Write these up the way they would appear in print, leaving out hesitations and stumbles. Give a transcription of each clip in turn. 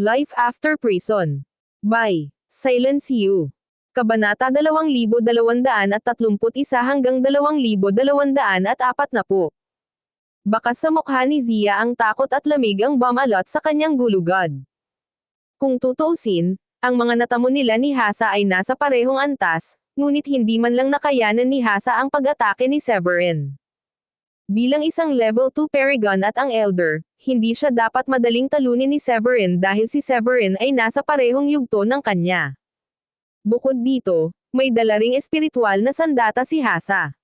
Life After Prison. By Silence You. Kabanata 2231 hanggang 2240. Bakas sa mukha ni Zia ang takot at lamig ang bumalot sa kanyang gulugod. Kung tutuusin, ang mga natamo nila ni Hasa ay nasa parehong antas, ngunit hindi man lang nakayanan ni Hasa ang pag-atake ni Severin. Bilang isang level 2 Paragon at ang Elder, hindi siya dapat madaling talunin ni Severin dahil si Severin ay nasa parehong yugto ng kanya. Bukod dito, may dala ring espiritual na sandata si Hasa.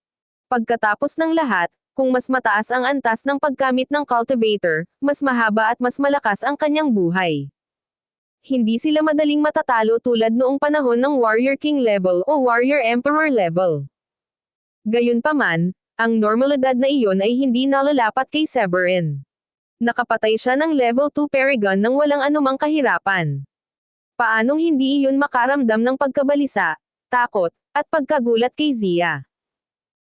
Pagkatapos ng lahat, kung mas mataas ang antas ng pagkamit ng cultivator, mas mahaba at mas malakas ang kanyang buhay. Hindi sila madaling matatalo tulad noong panahon ng Warrior King level o Warrior Emperor level. Gayunpaman, ang normalidad na iyon ay hindi nalalapat kay Severin. Nakapatay siya ng level 2 Paragon nang walang anumang kahirapan. Paanong hindi iyon makaramdam ng pagkabalisa, takot, at pagkagulat kay Zia?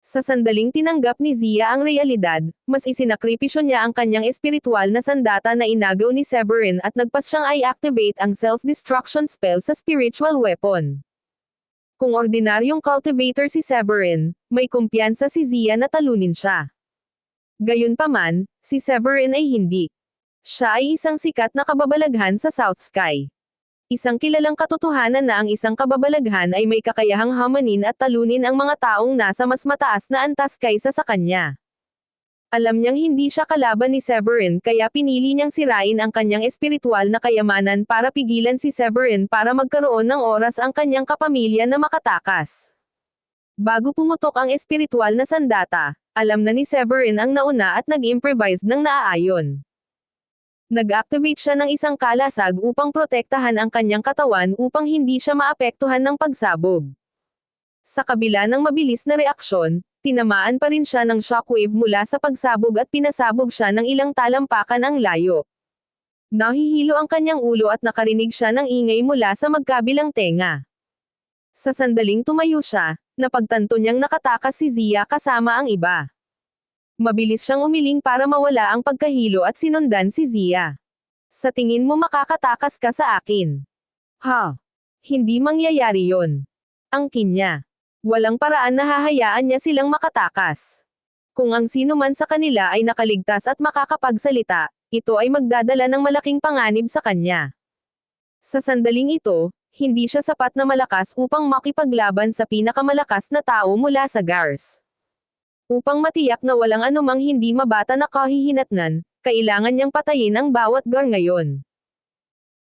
Sa sandaling tinanggap ni Zia ang realidad, mas isinakripisyo niya ang kanyang espiritual na sandata na inagaw ni Severin at nagpas siyang i-activate ang self-destruction spell sa spiritual weapon. Kung ordinaryong cultivator si Severin, may kumpiyansa si Zia na talunin siya. Gayunpaman, si Severin ay hindi. Siya ay isang sikat na kababalaghan sa South Sky. Isang kilalang katotohanan na ang isang kababalaghan ay may kakayahang hamanin at talunin ang mga taong nasa mas mataas na antas kaysa sa kanya. Alam niyang hindi siya kalaban ni Severin kaya pinili niyang sirain ang kanyang espiritual na kayamanan para pigilan si Severin para magkaroon ng oras ang kanyang kapamilya na makatakas. Bago pumutok ang espiritual na sandata, alam na ni Severin ang nauna at nag-improvise ng naaayon. Nag-activate siya ng isang kalasag upang protektahan ang kanyang katawan upang hindi siya maapektuhan ng pagsabog. Sa kabila ng mabilis na reaksyon, tinamaan pa rin siya ng shockwave mula sa pagsabog at pinasabog siya ng ilang talampakan ang layo. Nahihilo ang kanyang ulo at nakarinig siya ng ingay mula sa magkabilang tenga. Sa sandaling tumayo siya, napagtanto niyang nakatakas si Zia kasama ang iba. Mabilis siyang umiling para mawala ang pagkahilo at sinundan si Zia. Sa tingin mo makakatakas ka sa akin? Ha? Hindi mangyayari yon. Angkin niya. Walang paraan na hahayaan niya silang makatakas. Kung ang sino man sa kanila ay nakaligtas at makakapagsalita, ito ay magdadala ng malaking panganib sa kanya. Sa sandaling ito, hindi siya sapat na malakas upang makipaglaban sa pinakamalakas na tao mula sa Gars. Upang matiyak na walang anumang hindi mabata na kahihinatnan, kailangan niyang patayin ang bawat Gar ngayon.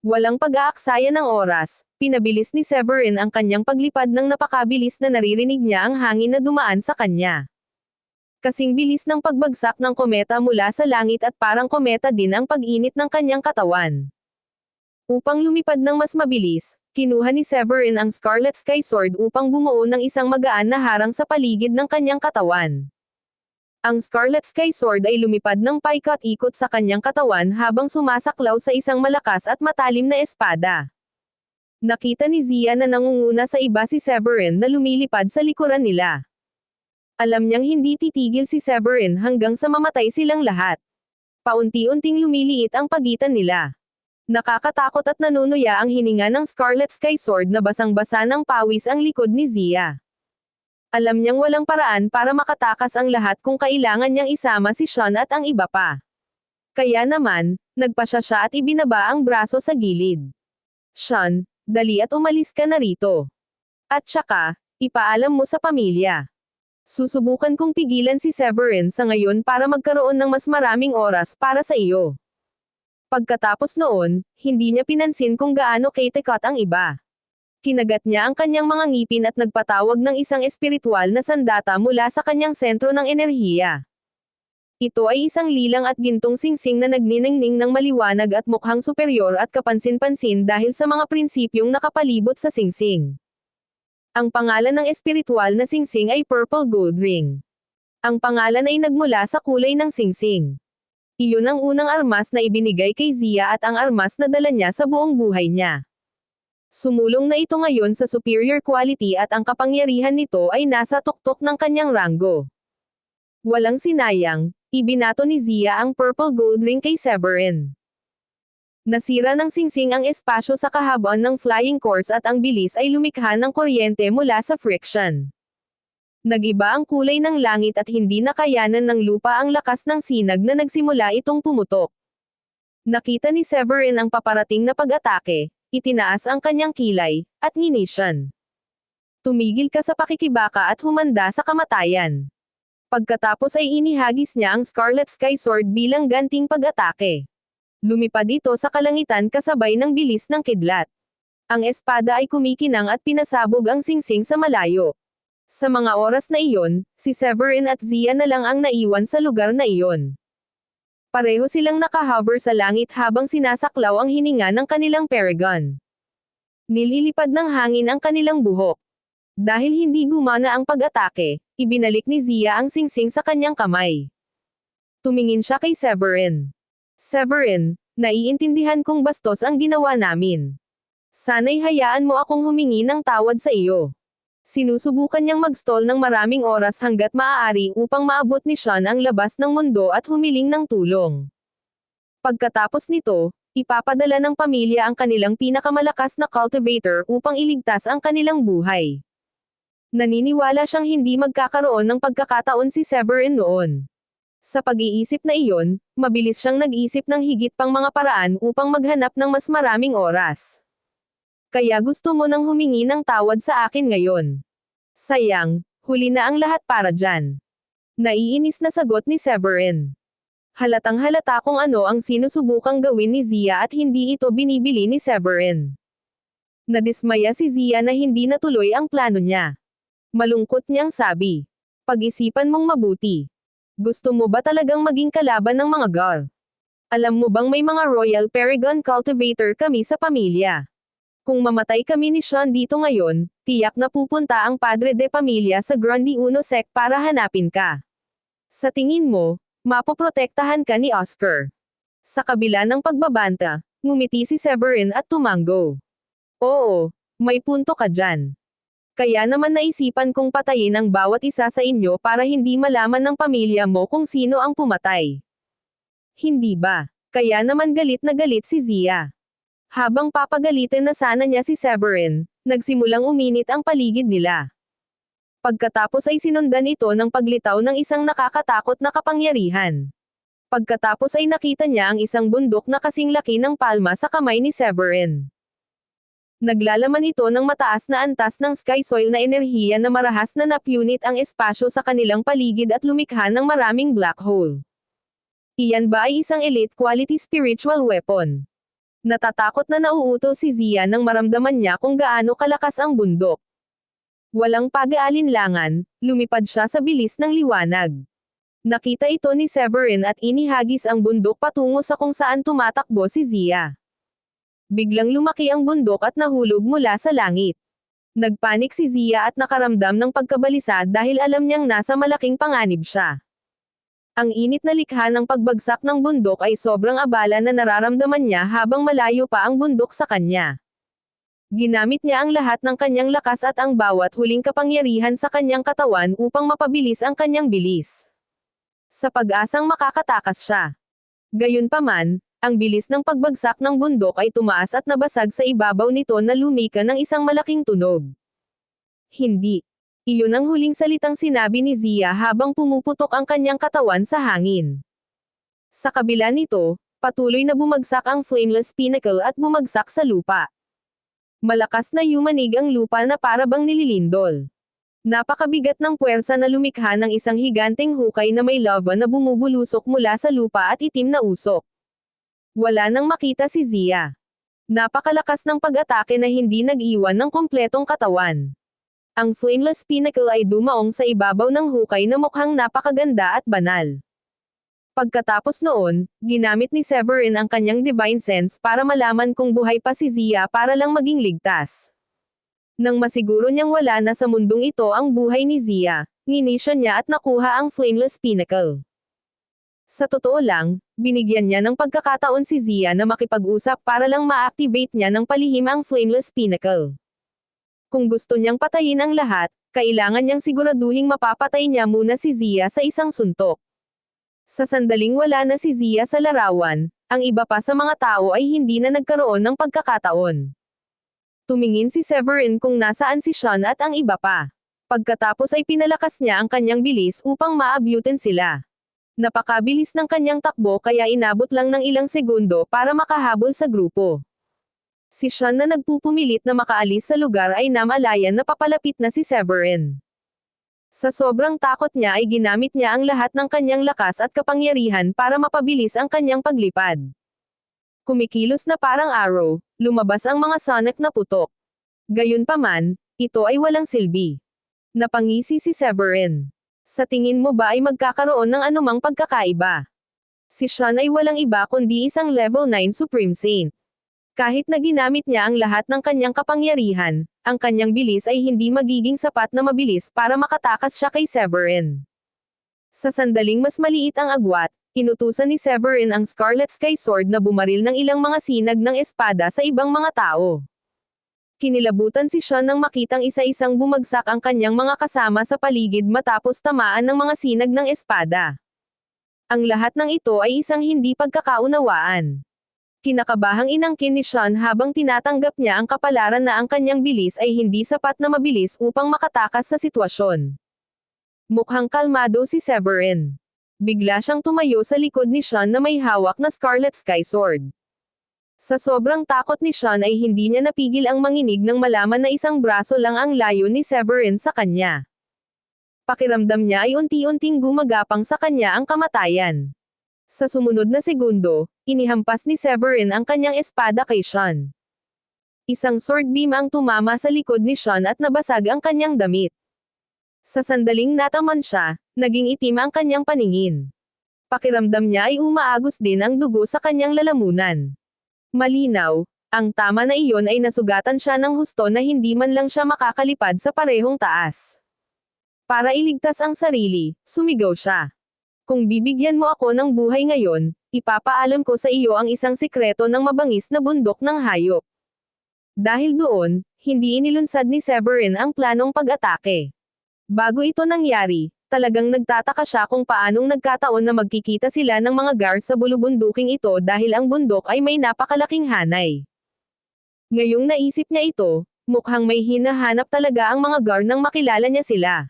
Walang pag-aaksaya ng oras, pinabilis ni Severin ang kanyang paglipad ng napakabilis na naririnig niya ang hangin na dumaan sa kanya. Kasing bilis ng pagbagsak ng kometa mula sa langit at parang kometa din ang pag-init ng kanyang katawan. Upang lumipad ng mas mabilis, kinuha ni Severin ang Scarlet Sky Sword upang bumuo ng isang magaan na harang sa paligid ng kanyang katawan. Ang Scarlet Sky Sword ay lumipad ng paikot-ikot sa kanyang katawan habang sumasaklaw sa isang malakas at matalim na espada. Nakita ni Zia na nangunguna sa iba si Severin na lumilipad sa likuran nila. Alam niyang hindi titigil si Severin hanggang sa mamatay silang lahat. Paunti-unting lumiliit ang pagitan nila. Nakakatakot at nanunuya ang hininga ng Scarlet Sky Sword na basang-basa ng pawis ang likod ni Zia. Alam niyang walang paraan para makatakas ang lahat kung kailangan niyang isama si Sean at ang iba pa. Kaya naman, nagpasya siya at ibinaba ang braso sa gilid. Sean, dali at umalis ka na rito. At saka, ipaalam mo sa pamilya. Susubukan kong pigilan si Severin sa ngayon para magkaroon ng mas maraming oras para sa iyo. Pagkatapos noon, hindi niya pinansin kung gaano katikot ang iba. Kinagat niya ang kanyang mga ngipin at nagpatawag ng isang espiritual na sandata mula sa kanyang sentro ng enerhiya. Ito ay isang lilang at gintong singsing na nagniningning ng maliwanag at mukhang superior at kapansin-pansin dahil sa mga prinsipyong nakapalibot sa singsing. Ang pangalan ng espiritual na singsing ay Purple Gold Ring. Ang pangalan ay nagmula sa kulay ng singsing. Iyon ang unang armas na ibinigay kay Zia at ang armas na dala niya sa buong buhay niya. Sumulong na ito ngayon sa superior quality at ang kapangyarihan nito ay nasa tuktok ng kanyang ranggo. Walang sinayang, ibinato ni Zia ang Purple Gold Ring kay Severin. Nasira ng singsing ang espasyo sa kahabaan ng flying course at ang bilis ay lumikha ng kuryente mula sa friction. Nagiba ang kulay ng langit at hindi nakayanan ng lupa ang lakas ng sinag na nagsimula itong pumutok. Nakita ni Severin ang paparating na pag-atake, itinaas ang kanyang kilay, at nginisyan. Tumigil ka sa pakikibaka at humanda sa kamatayan. Pagkatapos ay inihagis niya ang Scarlet Sky Sword bilang ganting pag-atake. Lumipad ito sa kalangitan kasabay ng bilis ng kidlat. Ang espada ay kumikinang at pinasabog ang singsing sa malayo. Sa mga oras na iyon, si Severin at Zia na lang ang naiwan sa lugar na iyon. Pareho silang nakahover sa langit habang sinasaklaw ang hininga ng kanilang Paragon. Nililipad ng hangin ang kanilang buhok. Dahil hindi gumana ang pag-atake, ibinalik ni Zia ang singsing sa kanyang kamay. Tumingin siya kay Severin. Severin, naiintindihan kong bastos ang ginawa namin. Sana'y hayaan mo akong humingi ng tawad sa iyo. Sinusubukan niyang mag-stall ng maraming oras hanggat maaari upang maabot ni Sean ang labas ng mundo at humiling ng tulong. Pagkatapos nito, ipapadala ng pamilya ang kanilang pinakamalakas na cultivator upang iligtas ang kanilang buhay. Naniniwala siyang hindi magkakaroon ng pagkakataon si Severin noon. Sa pag-iisip na iyon, mabilis siyang nag-isip ng higit pang mga paraan upang maghanap ng mas maraming oras. Kaya gusto mo nang humingi ng tawad sa akin ngayon. Sayang, huli na ang lahat para dyan. Naiinis na sagot ni Severin. Halatang halata kung ano ang sinusubukang gawin ni Zia at hindi ito binibili ni Severin. Nadismaya si Zia na hindi natuloy ang plano niya. Malungkot niyang sabi. Pag-isipan mong mabuti. Gusto mo ba talagang maging kalaban ng mga Gar? Alam mo bang may mga Royal Paragon Cultivator kami sa pamilya? Kung mamatay kami ni Sean dito ngayon, tiyak na pupunta ang Padre de Pamilya sa Grundy Uno Sec para hanapin ka. Sa tingin mo, mapoprotektahan ka ni Oscar. Sa kabila ng pagbabanta, ngumiti si Severin at tumanggo. Oo, may punto ka dyan. Kaya naman naisipan kong patayin ang bawat isa sa inyo para hindi malaman ng pamilya mo kung sino ang pumatay. Hindi ba? Kaya naman galit na galit si Zia. Habang papagalitin na sana niya si Severin, nagsimulang uminit ang paligid nila. Pagkatapos ay sinundan ito ng paglitaw ng isang nakakatakot na kapangyarihan. Pagkatapos ay nakita niya ang isang bundok na kasing laki ng palma sa kamay ni Severin. Naglalaman ito ng mataas na antas ng sky soil na enerhiya na marahas na napunit ang espasyo sa kanilang paligid at lumikha ng maraming black hole. Iyan ba ay isang elite quality spiritual weapon? Natatakot na nauutol si Zia nang maramdaman niya kung gaano kalakas ang bundok. Walang pag-aalinlangan, lumipad siya sa bilis ng liwanag. Nakita ito ni Severin at inihagis ang bundok patungo sa kung saan tumatakbo si Zia. Biglang lumaki ang bundok at nahulog mula sa langit. Nagpanik si Zia at nakaramdam ng pagkabalisa dahil alam niyang nasa malaking panganib siya. Ang init na likha ng pagbagsak ng bundok ay sobrang abala na nararamdaman niya habang malayo pa ang bundok sa kanya. Ginamit niya ang lahat ng kanyang lakas at ang bawat huling kapangyarihan sa kanyang katawan upang mapabilis ang kanyang bilis. Sa pag-asang makakatakas siya. Gayunpaman, ang bilis ng pagbagsak ng bundok ay tumaas at nabasag sa ibabaw nito na lumika ng isang malaking tunog. Hindi. Iyon ang huling salitang sinabi ni Zia habang pumuputok ang kanyang katawan sa hangin. Sa kabila nito, patuloy na bumagsak ang Flameless Pinnacle at bumagsak sa lupa. Malakas na yumanig ang lupa na para bang nililindol. Napakabigat ng puwersa na lumikha ng isang higanteng hukay na may lava na bumubulusok mula sa lupa at itim na usok. Wala nang makita si Zia. Napakalakas ng pag-atake na hindi nag-iwan ng kompletong katawan. Ang Flameless Pinnacle ay dumaong sa ibabaw ng hukay na mukhang napakaganda at banal. Pagkatapos noon, ginamit ni Severin ang kanyang Divine Sense para malaman kung buhay pa si Zia para lang maging ligtas. Nang masiguro niyang wala na sa mundong ito ang buhay ni Zia, nginisya niya at nakuha ang Flameless Pinnacle. Sa totoo lang, binigyan niya ng pagkakataon si Zia na makipag-usap para lang ma-activate niya ng palihim ang Flameless Pinnacle. Kung gusto niyang patayin ang lahat, kailangan niyang siguraduhing mapapatay niya muna si Zia sa isang suntok. Sa sandaling wala na si Zia sa larawan, Ang iba pa sa mga tao ay hindi na nagkaroon ng pagkakataon. Tumingin si Severin kung nasaan si Sean at ang iba pa. Pagkatapos ay pinalakas niya ang kanyang bilis upang maabutin sila. Napakabilis ng kanyang takbo kaya inabot lang ng ilang segundo para makahabol sa grupo. Si Sean na nagpupumilit na makaalis sa lugar ay namalayan na papalapit na si Severin. Sa sobrang takot niya ay ginamit niya ang lahat ng kanyang lakas at kapangyarihan para mapabilis ang kanyang paglipad. Kumikilos na parang arrow, lumabas ang mga sonic na putok. Gayunpaman, ito ay walang silbi. Napangisi si Severin. Sa tingin mo ba ay magkakaroon ng anumang pagkakaiba? Si Sean ay walang iba kundi isang level 9 Supreme Saint. Kahit na ginamit niya ang lahat ng kanyang kapangyarihan, ang kanyang bilis ay hindi magiging sapat na mabilis para makatakas siya kay Severin. Sa sandaling mas maliit ang agwat, inutusan ni Severin ang Scarlet Sky Sword na bumaril ng ilang mga sinag ng espada sa ibang mga tao. Kinilabutan si Sean nang makitang isa-isang bumagsak ang kanyang mga kasama sa paligid matapos tamaan ng mga sinag ng espada. Ang lahat ng ito ay isang hindi pagkakaunawaan. Kinakabahang inangkin ni Sean habang tinatanggap niya ang kapalaran na ang kanyang bilis ay hindi sapat na mabilis upang makatakas sa sitwasyon. Mukhang kalmado si Severin. Bigla siyang tumayo sa likod ni Sean na may hawak na Scarlet Sky Sword. Sa sobrang takot ni Sean ay hindi niya napigil ang manginig nang malaman na isang braso lang ang layo ni Severin sa kanya. Pakiramdam niya ay unti-unting gumagapang sa kanya ang kamatayan. Sa sumunod na segundo, inihampas ni Severin ang kanyang espada kay Sean. Isang sword beam ang tumama sa likod ni Sean at nabasag ang kanyang damit. Sa sandaling nataman siya, naging itim ang kanyang paningin. Pakiramdam niya ay umaagos din ang dugo sa kanyang lalamunan. Malinaw, ang tama na iyon ay nasugatan siya ng husto na hindi man lang siya makakalipad sa parehong taas. Para iligtas ang sarili, sumigaw siya. Kung bibigyan mo ako ng buhay ngayon, ipapaalam ko sa iyo ang isang sikreto ng mabangis na bundok ng hayop. Dahil doon, hindi inilunsad ni Severin ang planong pag-atake. Bago ito nangyari, talagang nagtataka siya kung paanong nagkataon na magkikita sila ng mga guards sa bulubunduking ito dahil ang bundok ay may napakalaking hanay. Ngayong naisip niya ito, mukhang may hinahanap talaga ang mga guard nang makilala niya sila.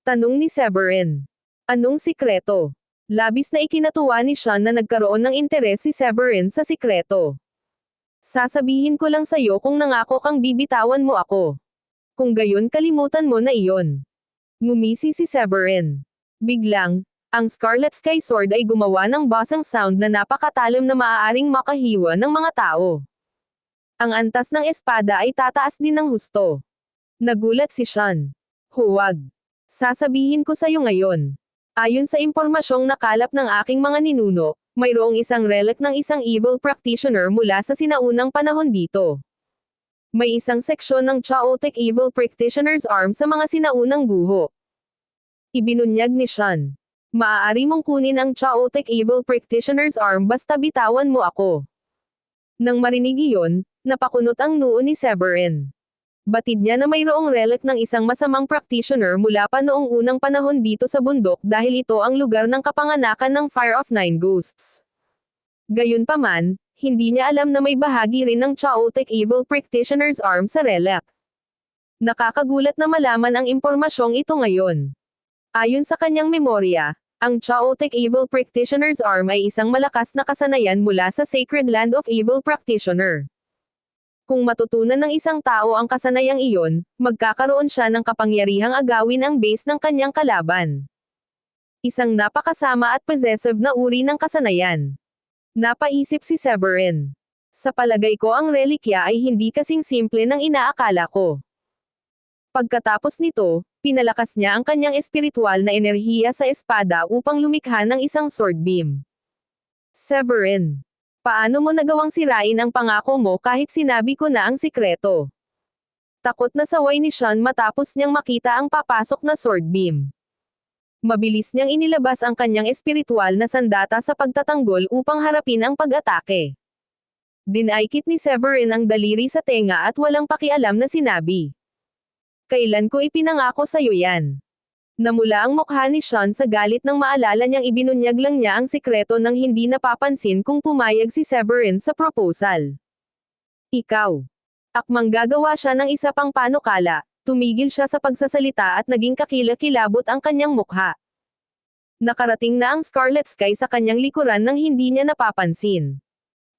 Tanong ni Severin. Anong sikreto? Labis na ikinatuwa ni Sean na nagkaroon ng interes si Severin sa sikreto. Sasabihin ko lang sa'yo kung nangako kang bibitawan mo ako. Kung gayon kalimutan mo na iyon. Ngumisi si Severin. Biglang, ang Scarlet Sky Sword ay gumawa ng basang sound na napakatalim na maaaring makahiwa ng mga tao. Ang antas ng espada ay tataas din ng husto. Nagulat si Sean. Huwag. Sasabihin ko sa'yo ngayon. Ayon sa impormasyong nakalap ng aking mga ninuno, mayroong isang relic ng isang evil practitioner mula sa sinaunang panahon dito. May isang seksyon ng Chaotic Evil Practitioner's Arm sa mga sinaunang guho. Ibinunyag ni Sean. Maaari mong kunin ang Chaotic Evil Practitioner's Arm basta bitawan mo ako. Nang marinig iyon, napakunot ang noo ni Severin. Batid niya na mayroong relic ng isang masamang practitioner mula pa noong unang panahon dito sa bundok dahil ito ang lugar ng kapanganakan ng Fire of Nine Ghosts. Gayunpaman, hindi niya alam na may bahagi rin ng Chaotic Evil Practitioner's Arm sa relic. Nakakagulat na malaman ang impormasyong ito ngayon. Ayon sa kanyang memorya, ang Chaotic Evil Practitioner's Arm ay isang malakas na kasanayan mula sa Sacred Land of Evil Practitioner. Kung matutunan ng isang tao ang kasanayang iyon, magkakaroon siya ng kapangyarihang agawin ang base ng kanyang kalaban. Isang napakasama at possessive na uri ng kasanayan. Napaisip si Severin. Sa palagay ko ang relikya ay hindi kasing simple ng inaakala ko. Pagkatapos nito, pinalakas niya ang kanyang espiritual na enerhiya sa espada upang lumikha ng isang sword beam. Severin. Paano mo nagawang sirain ang pangako mo kahit sinabi ko na ang sikreto? Takot na saway ni Sean matapos niyang makita ang papasok na sword beam. Mabilis niyang inilabas ang kanyang espiritual na sandata sa pagtatanggol upang harapin ang pag-atake. Dinaikit ni Severin ang daliri sa tenga at walang pakialam na sinabi. Kailan ko ipinangako sa'yo yan? Namula ang mukha ni Sean sa galit nang maalala niyang ibinunyag lang niya ang sikreto nang hindi napapansin kung pumayag si Severin sa proposal. Ikaw. Akmang gagawa siya ng isa pang panukala, tumigil siya sa pagsasalita at naging kakilakilabot ang kanyang mukha. Nakarating na ang Scarlet Sky sa kanyang likuran nang hindi niya napapansin.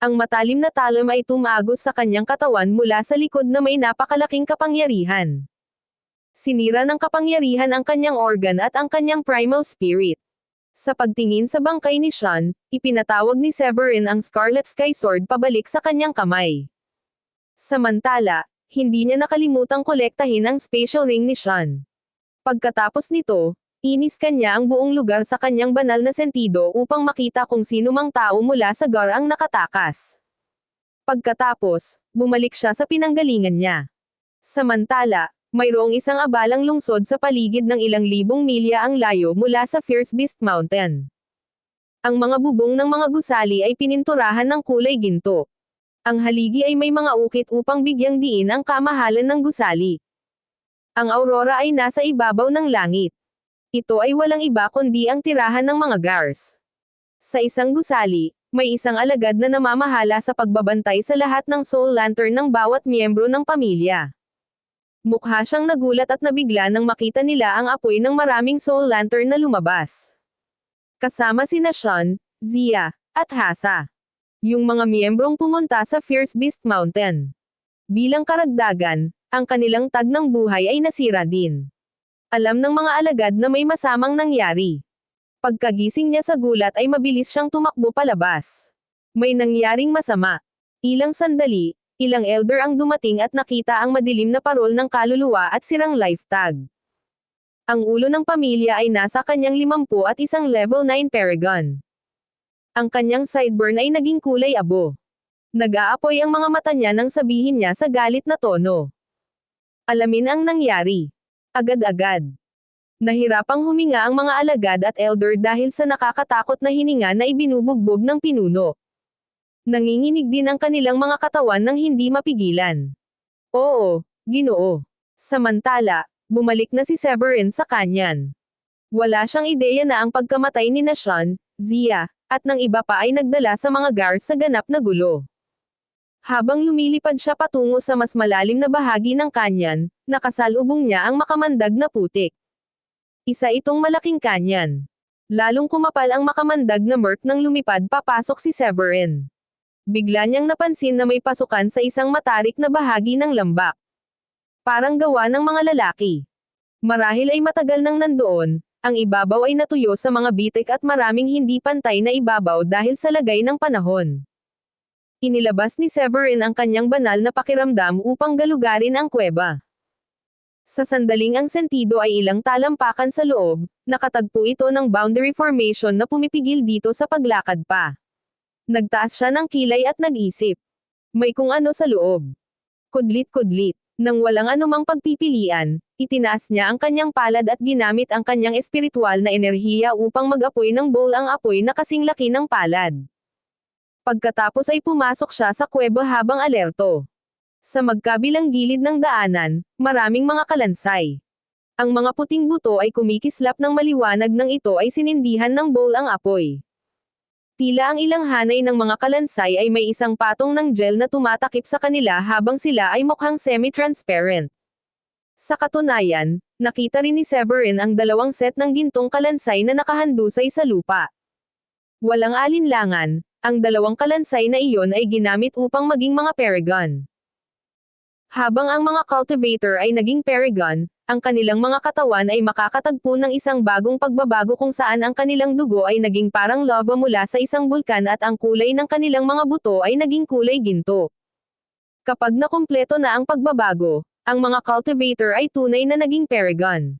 Ang matalim na talam ay tumagos sa kanyang katawan mula sa likod na may napakalaking kapangyarihan. Sinira ng kapangyarihan ang kanyang organ at ang kanyang primal spirit. Sa pagtingin sa bangkay ni Sean, ipinatawag ni Severin ang Scarlet Sky Sword pabalik sa kanyang kamay. Samantala, hindi niya nakalimutang kolektahin ang spatial ring ni Sean. Pagkatapos nito, iniskan niya ang buong lugar sa kanyang banal na sentido upang makita kung sino mang tao mula sa gar ang nakatakas. Pagkatapos, bumalik siya sa pinanggalingan niya. Samantala, mayroong isang abalang lungsod sa paligid ng ilang libong milya ang layo mula sa Fierce Beast Mountain. Ang mga bubong ng mga gusali ay pininturahan ng kulay ginto. Ang haligi ay may mga ukit upang bigyang diin ang kamahalan ng gusali. Ang aurora ay nasa ibabaw ng langit. Ito ay walang iba kundi ang tirahan ng mga Gars. Sa isang gusali, may isang alagad na namamahala sa pagbabantay sa lahat ng soul lantern ng bawat miyembro ng pamilya. Mukha siyang nagulat at nabigla nang makita nila ang apoy ng maraming soul lantern na lumabas. Kasama sina Sean, Zia, at Hasa. Yung mga miyembrong pumunta sa Fierce Beast Mountain. Bilang karagdagan, ang kanilang tag ng buhay ay nasira din. Alam ng mga alagad na may masamang nangyari. Pagkagising niya sa gulat ay mabilis siyang tumakbo palabas. May nangyaring masama. Ilang sandali, ilang elder ang dumating at nakita ang madilim na parol ng kaluluwa at sirang life tag. Ang ulo ng pamilya ay nasa kanyang 50 at isang level 9 paragon. Ang kanyang sideburn ay naging kulay abo. Nag-aapoy ang mga mata niya nang sabihin niya sa galit na tono. Alamin ang nangyari. Agad-agad. Nahirapang huminga ang mga alagad at elder dahil sa nakakatakot na hininga na ibinubugbog ng pinuno. Nanginginig din ang kanilang mga katawan nang hindi mapigilan. Oo, Ginoo. Samantala, bumalik na si Severin sa kanyan. Wala siyang ideya na ang pagkamatay ni Sean, Zia, at ng iba pa ay nagdala sa mga Gars sa ganap na gulo. Habang lumilipad siya patungo sa mas malalim na bahagi ng kanyan, nakasalubong niya ang makamandag na putik. Isa itong malaking kanyan. Lalong kumapal ang makamandag na murk nang lumipad papasok si Severin. Bigla niyang napansin na may pasukan sa isang matarik na bahagi ng lambak. Parang gawa ng mga lalaki. Marahil ay matagal nang nandoon, ang ibabaw ay natuyo sa mga bitik at maraming hindi pantay na ibabaw dahil sa lagay ng panahon. Inilabas ni Severin ang kanyang banal na pakiramdam upang galugarin ang kuweba. Sa sandaling ang sentido ay ilang talampakan sa loob, nakatagpo ito ng boundary formation na pumipigil dito sa paglakad pa. Nagtaas siya ng kilay at nag-isip. May kung ano sa loob. Kudlit-kudlit. Nang walang anumang pagpipilian, itinaas niya ang kanyang palad at ginamit ang kanyang espiritual na enerhiya upang mag-apoy ng bowl ang apoy na kasing laki ng palad. Pagkatapos ay pumasok siya sa kuweba habang alerto. Sa magkabilang gilid ng daanan, maraming mga kalansay. Ang mga puting buto ay kumikislap ng maliwanag nang ito ay sinindihan ng bowl ang apoy. Tila ang ilang hanay ng mga kalansay ay may isang patong ng gel na tumatakip sa kanila habang sila ay mukhang semi-transparent. Sa katunayan, nakita rin ni Severin ang dalawang set ng gintong kalansay na nakahandusay sa lupa. Walang alinlangan, ang dalawang kalansay na iyon ay ginamit upang maging mga paragon. Habang ang mga cultivator ay naging paragon, ang kanilang mga katawan ay makakatagpo ng isang bagong pagbabago kung saan ang kanilang dugo ay naging parang lava mula sa isang bulkan at ang kulay ng kanilang mga buto ay naging kulay ginto. Kapag nakumpleto na ang pagbabago, ang mga cultivator ay tunay na naging paragon.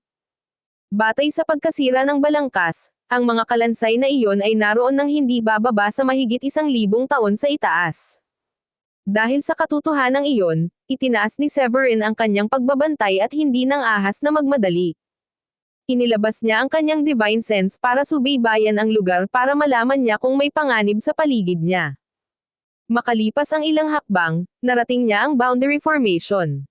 Batay sa pagkasira ng balangkas, ang mga kalansay na iyon ay naroon ng hindi bababa sa mahigit 1,000 taon sa itaas. Dahil sa katotohanang iyon, itinaas ni Severin ang kanyang pagbabantay at hindi nang ahas na magmadali. Inilabas niya ang kanyang divine sense para subaybayan ang lugar para malaman niya kung may panganib sa paligid niya. Makalipas ang ilang hakbang, narating niya ang boundary formation.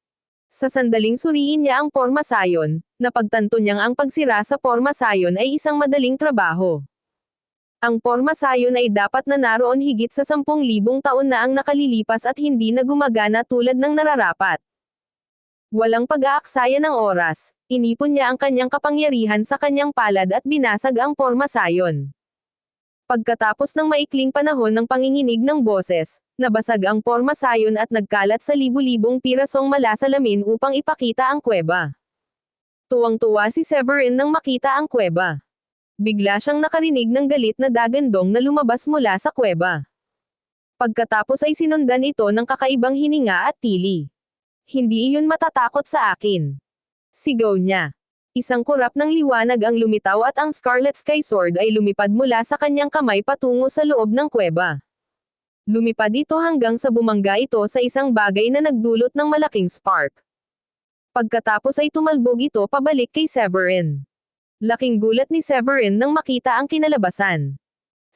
Sa sandaling suriin niya ang porma sayon, Napagtanto niyang ang pagsira sa porma sayon ay isang madaling trabaho. Ang porma sayon ay dapat na naroon higit sa 10,000 taon na ang nakalilipas at hindi na gumagana tulad ng nararapat. Walang pag-aaksaya ng oras, inipon niya ang kanyang kapangyarihan sa kanyang palad at binasag ang porma sayon. Pagkatapos ng maikling panahon ng panginginig ng boses, nabasag ang porma sayon at nagkalat sa libu-libong pirasong malasalamin upang ipakita ang kuweba. Tuwang-tuwa si Severin nang makita ang kuweba. Bigla siyang nakarinig ng galit na dagandong na lumabas mula sa kuweba. Pagkatapos ay sinundan ito ng kakaibang hininga at tili. Hindi iyon matatakot sa akin. Sigaw niya. Isang kurap ng liwanag ang lumitaw at ang Scarlet Sky Sword ay lumipad mula sa kanyang kamay patungo sa loob ng kuweba. Lumipad ito hanggang sa bumangga ito sa isang bagay na nagdulot ng malaking spark. Pagkatapos ay tumalbog ito pabalik kay Severin. Laking gulat ni Severin nang makita ang kinalabasan.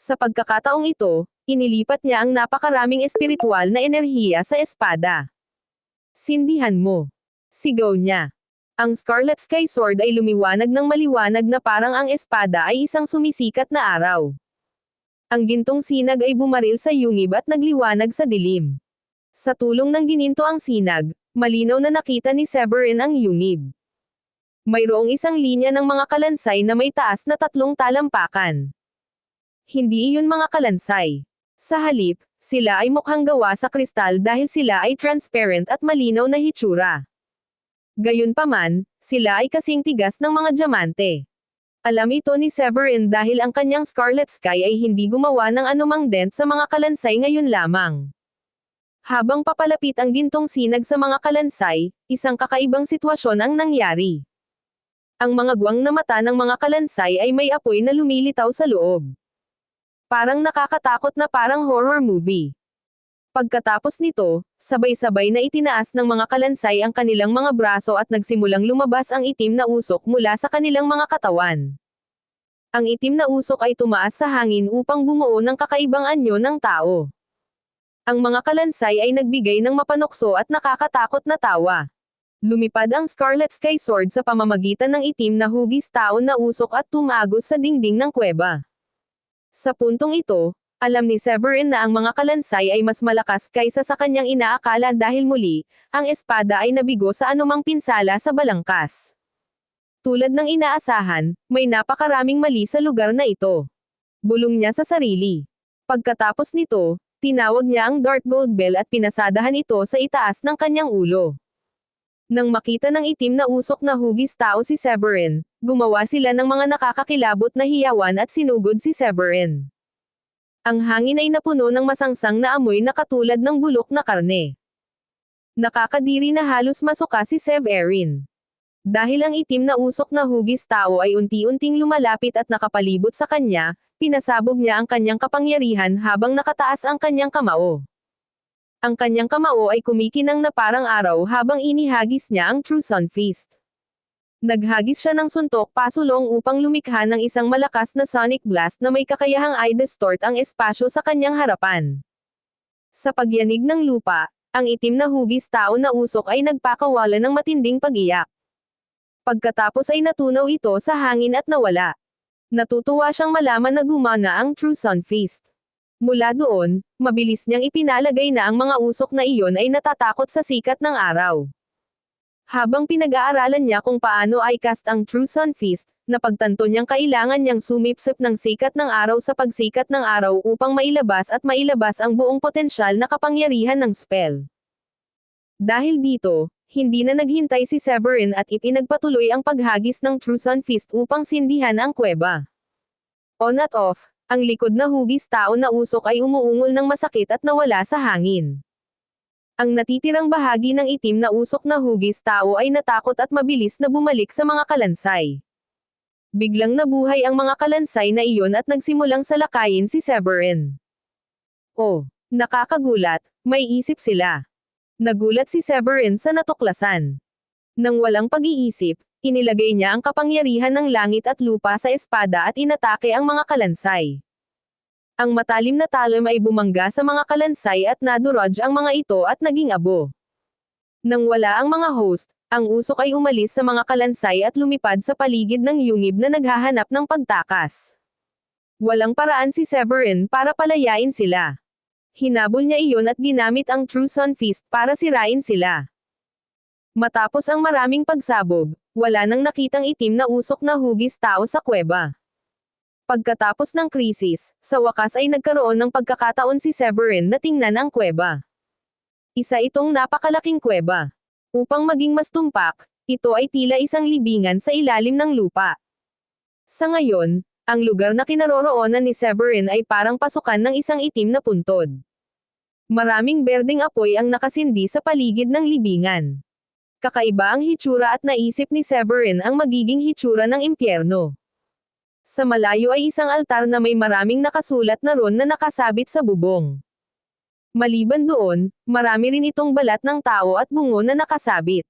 Sa pagkakataong ito, inilipat niya ang napakaraming espiritual na enerhiya sa espada. Sindihan mo. Sigaw niya. Ang Scarlet Sky Sword ay lumiwanag ng maliwanag na parang ang espada ay isang sumisikat na araw. Ang gintong sinag ay bumaril sa yungib at nagliwanag sa dilim. Sa tulong ng gininto ang sinag, malinaw na nakita ni Severin ang yungib. Mayroong isang linya ng mga kalansay na may taas na 3 talampakan. Hindi iyon mga kalansay. Sa halip, sila ay mukhang gawa sa kristal dahil sila ay transparent at malinaw na hitsura. Gayunpaman, sila ay kasing tigas ng mga diamante. Alam ito ni Severin dahil ang kanyang Scarlet Sky ay hindi gumawa ng anumang dent sa mga kalansay ngayon lamang. Habang papalapit ang gintong sinag sa mga kalansay, isang kakaibang sitwasyon ang nangyari. Ang mga guwang na mata ng mga kalansay ay may apoy na lumilitaw sa loob. Parang nakakatakot na parang horror movie. Pagkatapos nito, sabay-sabay na itinaas ng mga kalansay ang kanilang mga braso at nagsimulang lumabas ang itim na usok mula sa kanilang mga katawan. Ang itim na usok ay tumaas sa hangin upang bumuo ng kakaibang anyo ng tao. Ang mga kalansay ay nagbigay ng mapanukso at nakakatakot na tawa. Lumipad ang Scarlet Sky Sword sa pamamagitan ng itim na hugis taon na usok at tumagos sa dingding ng kuweba. Sa puntong ito, alam ni Severin na ang mga kalansay ay mas malakas kaysa sa kanyang inaakala dahil muli, ang espada ay nabigo sa anumang pinsala sa balangkas. Tulad ng inaasahan, may napakaraming mali sa lugar na ito. Bulong niya sa sarili. Pagkatapos nito, tinawag niya ang Dark Gold Bell at pinasadahan ito sa itaas ng kanyang ulo. Nang makita ng itim na usok na hugis tao si Severin, gumawa sila ng mga nakakakilabot na hiyawan at sinugod si Severin. Ang hangin ay napuno ng masangsang na amoy na katulad ng bulok na karne. Nakakadiri na halos masuka si Severin. Dahil ang itim na usok na hugis tao ay unti-unting lumalapit at nakapalibot sa kanya, pinasabog niya ang kanyang kapangyarihan habang nakataas ang kanyang kamao. Ang kanyang kamao ay kumikinang na parang araw habang inihagis niya ang True Sun Fist. Naghagis siya ng suntok pasulong upang lumikha ng isang malakas na sonic blast na may kakayahang i-distort ang espasyo sa kanyang harapan. Sa pagyanig ng lupa, ang itim na hugis tao na usok ay nagpakawala ng matinding pag-iyak. Pagkatapos ay natunaw ito sa hangin at nawala. Natutuwa siyang malaman na gumana ang True Sun Fist. Mula doon, mabilis niyang ipinalagay na ang mga usok na iyon ay natatakot sa sikat ng araw. Habang pinag-aaralan niya kung paano i-cast ang True Sun Fist, napagtanto niyang kailangan niyang sumipsip ng sikat ng araw sa pagsikat ng araw upang mailabas ang buong potensyal na kapangyarihan ng spell. Dahil dito, hindi na naghintay si Severin at ipinagpatuloy ang paghagis ng True Sun Fist upang sindihan ang kuweba. On at off, ang likod na hugis tao na usok ay umuungol ng masakit at nawala sa hangin. Ang natitirang bahagi ng itim na usok na hugis tao ay natakot at mabilis na bumalik sa mga kalansay. Biglang nabuhay ang mga kalansay na iyon at nagsimulang salakayin si Severin. Oh, nakakagulat, may isip sila. Nagulat si Severin sa natuklasan. Nang walang pag-iisip, inilagay niya ang kapangyarihan ng langit at lupa sa espada at inatake ang mga kalansay. Ang matalim na talim ay bumangga sa mga kalansay at nadurog ang mga ito at naging abo. Nang wala ang mga host, Ang usok ay umalis sa mga kalansay at lumipad sa paligid ng yungib na naghahanap ng pagtakas. Walang paraan si Severin para palayain sila. Hinabol niya iyon at ginamit ang True Sun Fist para sirain sila. Matapos ang maraming pagsabog, wala nang nakitang itim na usok na hugis tao sa kuweba. Pagkatapos ng krisis, sa wakas ay nagkaroon ng pagkakataon si Severin na tingnan ang kuweba. Isa itong napakalaking kuweba. Upang maging mas tumpak, ito ay tila isang libingan sa ilalim ng lupa. Sa ngayon, ang lugar na kinaroroonan ni Severin ay parang pasukan ng isang itim na puntod. Maraming berdeng apoy ang nakasindi sa paligid ng libingan. Kakaiba ang hitsura at naisip ni Severin ang magiging hitsura ng impyerno. Sa malayo ay isang altar na may maraming nakasulat na ron na nakasabit sa bubong. Maliban doon, marami rin itong balat ng tao at bungo na nakasabit.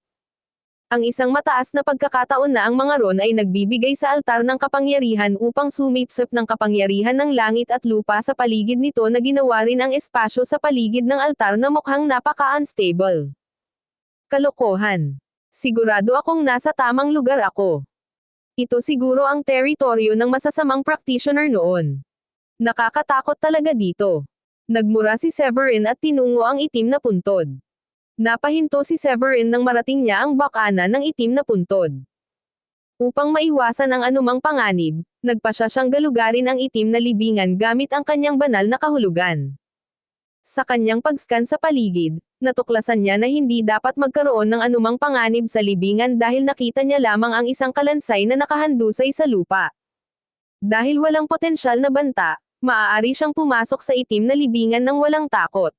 Ang isang mataas na pagkakataon na ang mga ron ay nagbibigay sa altar ng kapangyarihan upang sumipsip ng kapangyarihan ng langit at lupa sa paligid nito na ginawa rin ang espasyo sa paligid ng altar na mukhang napaka-unstable. Kalokohan. Sigurado akong nasa tamang lugar ako. Ito siguro ang teritoryo ng masasamang practitioner noon. Nakakatakot talaga dito. Nagmura si Severin at tinungo ang itim na puntod. Napahinto si Severin nang marating niya ang bakana ng itim na puntod. Upang maiwasan ang anumang panganib, nagpasya siyang galugarin ang itim na libingan gamit ang kanyang banal na kahulugan. Sa kanyang pag-scan sa paligid, natuklasan niya na hindi dapat magkaroon ng anumang panganib sa libingan dahil nakita niya lamang ang isang kalansay na nakahandusay sa lupa. Dahil walang potensyal na banta, maaari siyang pumasok sa itim na libingan ng walang takot.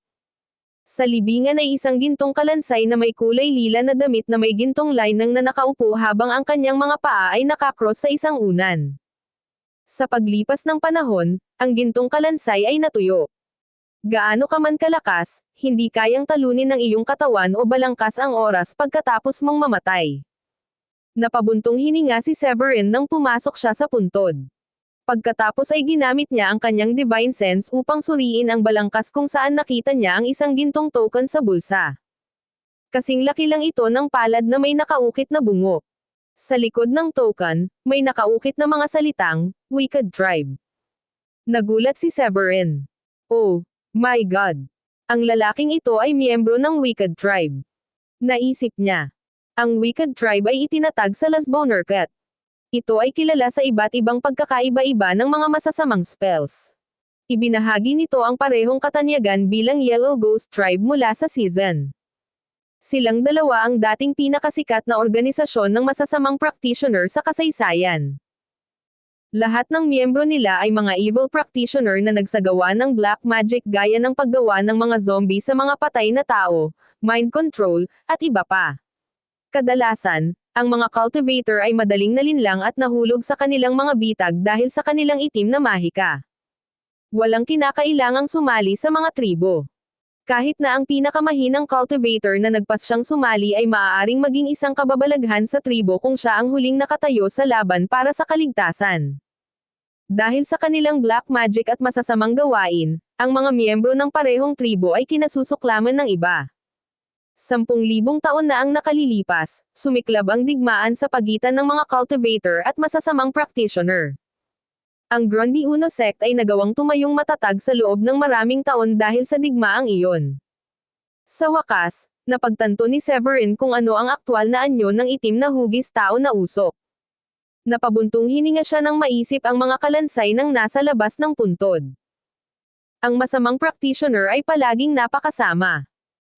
Sa libingan ay isang gintong kalansay na may kulay lila na damit na may gintong line na nakaupo habang ang kanyang mga paa ay nakakross sa isang unan. Sa paglipas ng panahon, ang gintong kalansay ay natuyo. Gaano ka man kalakas, hindi kayang talunin ng iyong katawan o balangkas ang oras pagkatapos mong mamatay. Napabuntong hininga si Severin nang pumasok siya sa puntod. Pagkatapos ay ginamit niya ang kanyang divine sense upang suriin ang balangkas kung saan nakita niya ang isang gintong token sa bulsa. Kasing laki lang ito ng palad na may nakaukit na bungo. Sa likod ng token, may nakaukit na mga salitang, Wicked Tribe. Nagulat si Severin. Oh, my God! Ang lalaking ito ay miyembro ng Wicked Tribe. Naisip niya. Ang Wicked Tribe ay itinatag sa Lasbonerkat. Ito ay kilala sa iba't ibang pagkakaiba-iba ng mga masasamang spells. Ibinahagi nito ang parehong katanyagan bilang Yellow Ghost Tribe mula sa season. Silang dalawa ang dating pinakasikat na organisasyon ng masasamang practitioner sa kasaysayan. Lahat ng miyembro nila ay mga evil practitioner na nagsagawa ng black magic gaya ng paggawa ng mga zombie sa mga patay na tao, mind control, at iba pa. Kadalasan, ang mga cultivator ay madaling nalinlang at nahulog sa kanilang mga bitag dahil sa kanilang itim na mahika. Walang kinakailangang sumali sa mga tribo. Kahit na ang pinakamahinang cultivator na nagpas siyang sumali ay maaaring maging isang kababalaghan sa tribo kung siya ang huling nakatayo sa laban para sa kaligtasan. Dahil sa kanilang black magic at masasamang gawain, ang mga miyembro ng parehong tribo ay kinasusuklaman ng iba. 10,000 taon na ang nakalilipas, sumiklab ang digmaan sa pagitan ng mga cultivator at masasamang practitioner. Ang Grundy Uno sect ay nagawang tumayong matatag sa loob ng maraming taon dahil sa digmaang iyon. Sa wakas, napagtanto ni Severin kung ano ang aktwal na anyo ng itim na hugis tao na usok. Napabuntong hininga siya nang maisip ang mga kalansay ng nasa labas ng puntod. Ang masamang practitioner ay palaging napakasama.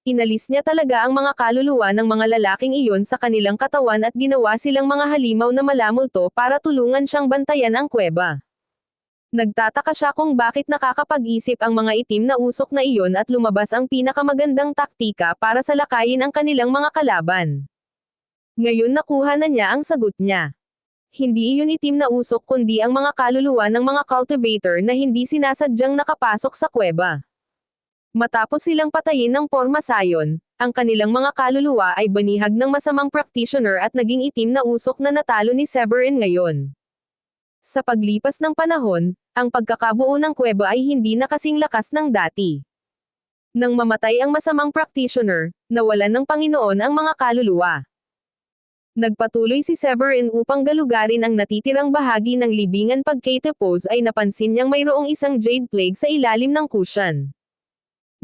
Inalis niya talaga ang mga kaluluwa ng mga lalaking iyon sa kanilang katawan at ginawa silang mga halimaw na malamulto para tulungan siyang bantayan ang kuweba. Nagtataka siya kung bakit nakakapag-isip ang mga itim na usok na iyon at lumabas ang pinakamagandang taktika para salakayin ang kanilang mga kalaban. Ngayon nakuha na niya ang sagot niya. Hindi iyon itim na usok kundi ang mga kaluluwa ng mga cultivator na hindi sinasadyang nakapasok sa kuweba. Matapos silang patayin ng pormasayon, ang kanilang mga kaluluwa ay banihag ng masamang practitioner at naging itim na usok na natalo ni Severin ngayon. Sa paglipas ng panahon, ang pagkakabuo ng kuweba ay hindi na kasing lakas ng dati. Nang mamatay ang masamang practitioner, nawalan ng Panginoon ang mga kaluluwa. Nagpatuloy si Severin upang galugarin ang natitirang bahagi ng libingan pagkatapos ay napansin niyang mayroong isang jade plague sa ilalim ng cushion.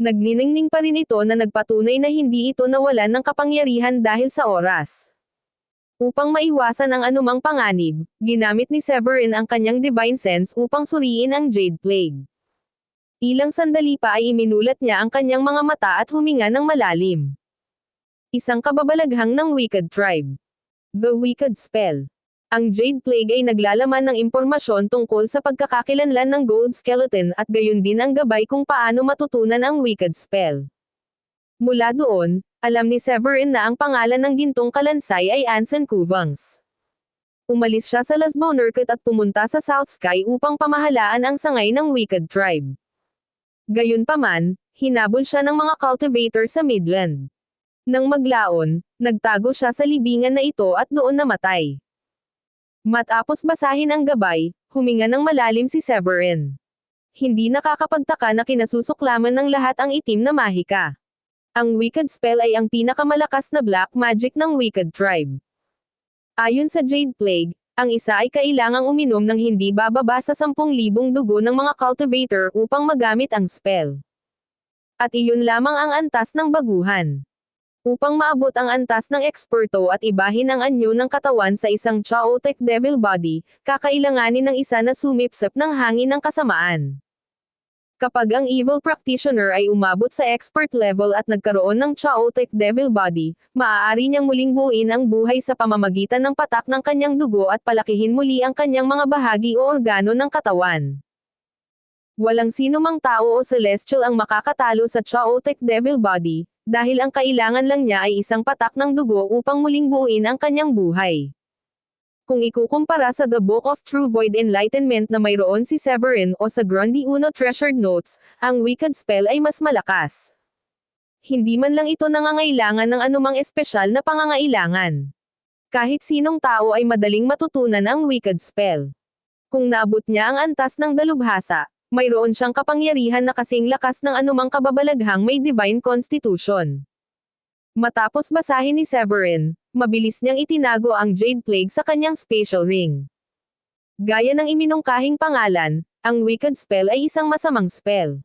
Nagniningning pa rin ito na nagpatunay na hindi ito nawalan ng kapangyarihan dahil sa oras. Upang maiwasan ang anumang panganib, ginamit ni Severin ang kanyang divine sense upang suriin ang jade plague. Ilang sandali pa ay iminulat niya ang kanyang mga mata at huminga ng malalim. Isang kababalaghang ng Wicked Tribe. The Wicked Spell. Ang Jade Plague ay naglalaman ng impormasyon tungkol sa pagkakakilanlan ng Gold Skeleton at gayon din ang gabay kung paano matutunan ang Wicked Spell. Mula doon, alam ni Severin na ang pangalan ng gintong kalansay ay Anson Kuvangs. Umalis siya sa Lasbonerkut at pumunta sa South Sky upang pamahalaan ang sangay ng Wicked Tribe. Gayunpaman, hinabol siya ng mga cultivator sa Midland. Nang maglaon, nagtago siya sa libingan na ito at doon namatay. Matapos basahin ang gabay, huminga ng malalim si Severin. Hindi nakakapagtaka na kinasusuklaman ng lahat ang itim na mahika. Ang Wicked Spell ay ang pinakamalakas na black magic ng Wicked Tribe. Ayon sa Jade Plague, ang isa ay kailangang uminom ng hindi bababa sa 10,000 dugo ng mga cultivator upang magamit ang spell. At iyon lamang ang antas ng baguhan. Upang maabot ang antas ng eksperto at ibahin ang anyo ng katawan sa isang chaotic devil body, kakailanganin ng isa na sumipsip ng hangin ng kasamaan. Kapag ang evil practitioner ay umabot sa expert level at nagkaroon ng chaotic devil body, maaari niyang muling buuin ang buhay sa pamamagitan ng patak ng kanyang dugo at palakihin muli ang kanyang mga bahagi o organo ng katawan. Walang sino mang tao o celestial ang makakatalo sa chaotic devil body, dahil ang kailangan lang niya ay isang patak ng dugo upang muling buuin ang kanyang buhay. Kung ikukumpara sa The Book of True Void Enlightenment na mayroon si Severin o sa Grundy Uno Treasured Notes, ang Wicked Spell ay mas malakas. Hindi man lang ito nangangailangan ng anumang espesyal na pangangailangan. Kahit sinong tao ay madaling matutunan ang Wicked Spell. Kung naabot niya ang antas ng dalubhasa, mayroon siyang kapangyarihan na kasing lakas ng anumang kababalaghang may divine constitution. Matapos basahin ni Severin, mabilis niyang itinago ang Jade Plague sa kanyang spatial ring. Gaya ng iminungkahing pangalan, ang Wicked Spell ay isang masamang spell.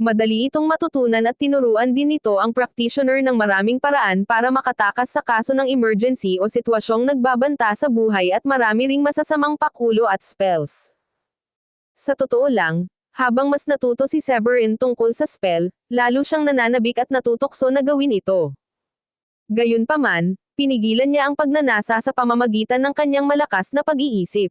Madali itong matutunan at tinuruan din nito ang practitioner ng maraming paraan para makatakas sa kaso ng emergency o sitwasyong nagbabanta sa buhay at marami ring masasamang pakulo at spells. Sa totoo lang, habang mas natuto si Severin tungkol sa spell, lalo siyang nananabik at natutokso na gawin ito. Gayunpaman, pinigilan niya ang pagnanasa sa pamamagitan ng kanyang malakas na pag-iisip.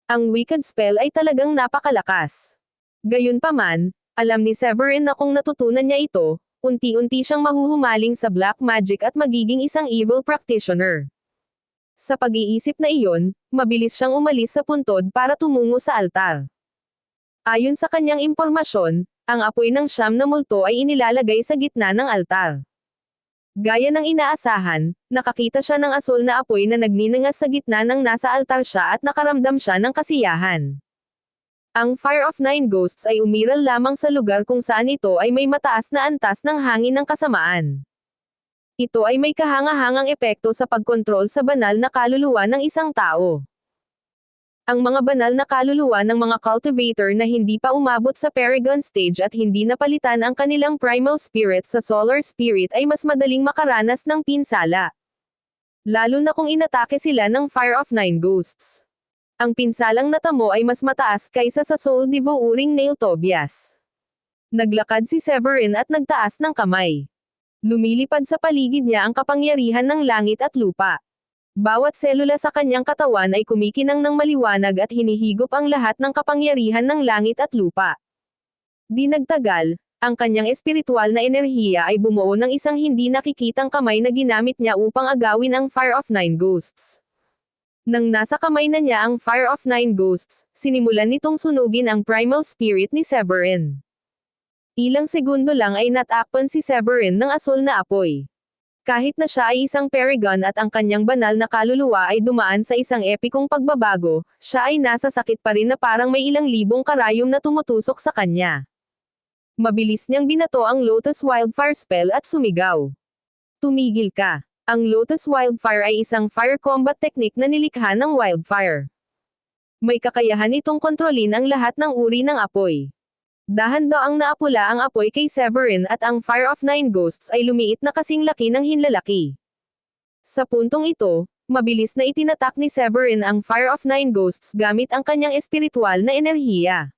Ang Wicked Spell ay talagang napakalakas. Gayunpaman, alam ni Severin na kung natutunan niya ito, unti-unti siyang mahuhumaling sa black magic at magiging isang evil practitioner. Sa pag-iisip na iyon, mabilis siyang umalis sa puntod para tumungo sa altar. Ayon sa kanyang impormasyon, ang apoy ng siyam na multo ay inilalagay sa gitna ng altar. Gaya ng inaasahan, nakakita siya ng asul na apoy na nagninangas sa gitna ng nasa altar siya at nakaramdam siya ng kasiyahan. Ang Fire of Nine Ghosts ay umiral lamang sa lugar kung saan ito ay may mataas na antas ng hangin ng kasamaan. Ito ay may kahanga-hangang epekto sa pagkontrol sa banal na kaluluwa ng isang tao. Ang mga banal na kaluluwa ng mga cultivator na hindi pa umabot sa Paragon stage at hindi napalitan ang kanilang primal spirit sa solar spirit ay mas madaling makaranas ng pinsala. Lalo na kung inatake sila ng Fire of Nine Ghosts. Ang pinsalang natamo ay mas mataas kaysa sa soul devouring nail Tobias. Naglakad si Severin at nagtaas ng kamay. Lumilipad sa paligid niya ang kapangyarihan ng langit at lupa. Bawat selula sa kanyang katawan ay kumikinang ng maliwanag at hinihigop ang lahat ng kapangyarihan ng langit at lupa. Di nagtagal, ang kanyang espiritual na enerhiya ay bumuo ng isang hindi nakikitang kamay na ginamit niya upang agawin ang Fire of Nine Ghosts. Nang nasa kamay na niya ang Fire of Nine Ghosts, sinimulan nitong sunugin ang primal spirit ni Severin. Ilang segundo lang ay natakpan si Severin ng asul na apoy. Kahit na siya ay isang paragon at ang kanyang banal na kaluluwa ay dumaan sa isang epikong pagbabago, siya ay nasa sakit pa rin na parang may ilang libong karayom na tumutusok sa kanya. Mabilis niyang binato ang Lotus Wildfire spell at sumigaw. Tumigil ka. Ang Lotus Wildfire ay isang fire combat technique na nilikha ng wildfire. May kakayahan itong kontrolin ang lahat ng uri ng apoy. Dahan-daang naapula ang apoy kay Severin at ang Fire of Nine Ghosts ay lumiit na kasing laki ng hinlalaki. Sa puntong ito, mabilis na itinatak ni Severin ang Fire of Nine Ghosts gamit ang kanyang espiritual na enerhiya.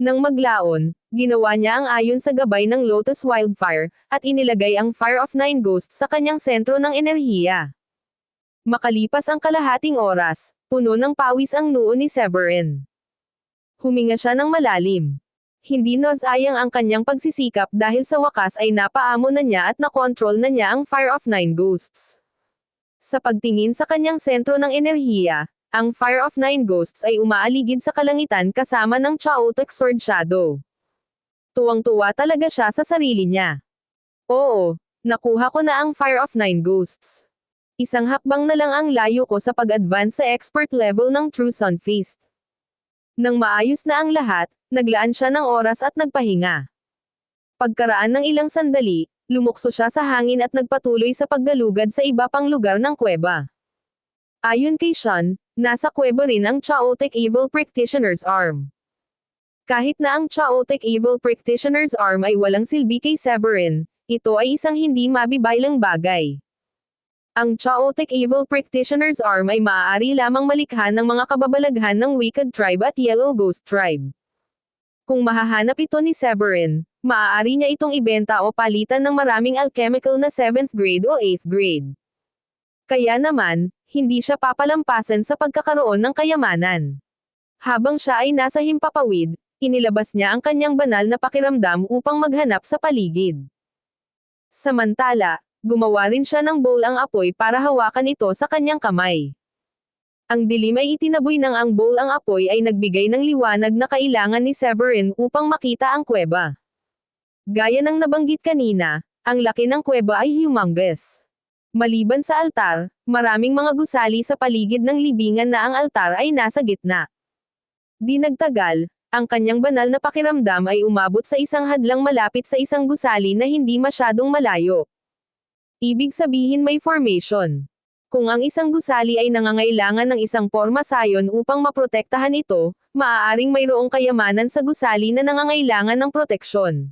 Nang maglaon, ginawa niya ang ayon sa gabay ng Lotus Wildfire, at inilagay ang Fire of Nine Ghosts sa kanyang sentro ng enerhiya. Makalipas ang kalahating oras, puno ng pawis ang noo ni Severin. Huminga siya ng malalim. Hindi nasayang ang kanyang pagsisikap dahil sa wakas ay napaamo na niya at nakontrol na niya ang Fire of Nine Ghosts. Sa pagtingin sa kanyang sentro ng enerhiya, ang Fire of Nine Ghosts ay umaaligid sa kalangitan kasama ng Chaotic Sword Shadow. Tuwang-tuwa talaga siya sa sarili niya. Oo, nakuha ko na ang Fire of Nine Ghosts. Isang hakbang na lang ang layo ko sa pag-advance sa expert level ng True Sun Feast. Nang maayos na ang lahat, naglaan siya ng oras at nagpahinga. Pagkaraan ng ilang sandali, lumukso siya sa hangin at nagpatuloy sa paggalugad sa iba pang lugar ng kuweba. Ayon kay Sean, nasa kuweba rin ang Chaotic Evil Practitioner's Arm. Kahit na ang Chaotic Evil Practitioner's Arm ay walang silbi kay Severin, ito ay isang hindi mabibaylang bagay. Ang Chaotic Evil Practitioner's Arm ay maaari lamang malikha ng mga kababalaghan ng Wicked Tribe at Yellow Ghost Tribe. Kung mahahanap ito ni Severin, maaari niya itong ibenta o palitan ng maraming alchemical na 7th grade o 8th grade. Kaya naman, hindi siya papalampasan sa pagkakaroon ng kayamanan. Habang siya ay nasa himpapawid, inilabas niya ang kanyang banal na pakiramdam upang maghanap sa paligid. Samantala, gumawa rin siya ng bowl ang apoy para hawakan ito sa kanyang kamay. Ang dilim ay itinaboy ng ang bowl ang apoy ay nagbigay ng liwanag na kailangan ni Severin upang makita ang kuweba. Gaya ng nabanggit kanina, ang laki ng kuweba ay humongous. Maliban sa altar, maraming mga gusali sa paligid ng libingan na ang altar ay nasa gitna. Di nagtagal, ang kanyang banal na pakiramdam ay umabot sa isang hadlang malapit sa isang gusali na hindi masyadong malayo. Ibig sabihin may formation. Kung ang isang gusali ay nangangailangan ng isang porma sayon upang maprotektahan ito, maaaring mayroong kayamanan sa gusali na nangangailangan ng proteksyon.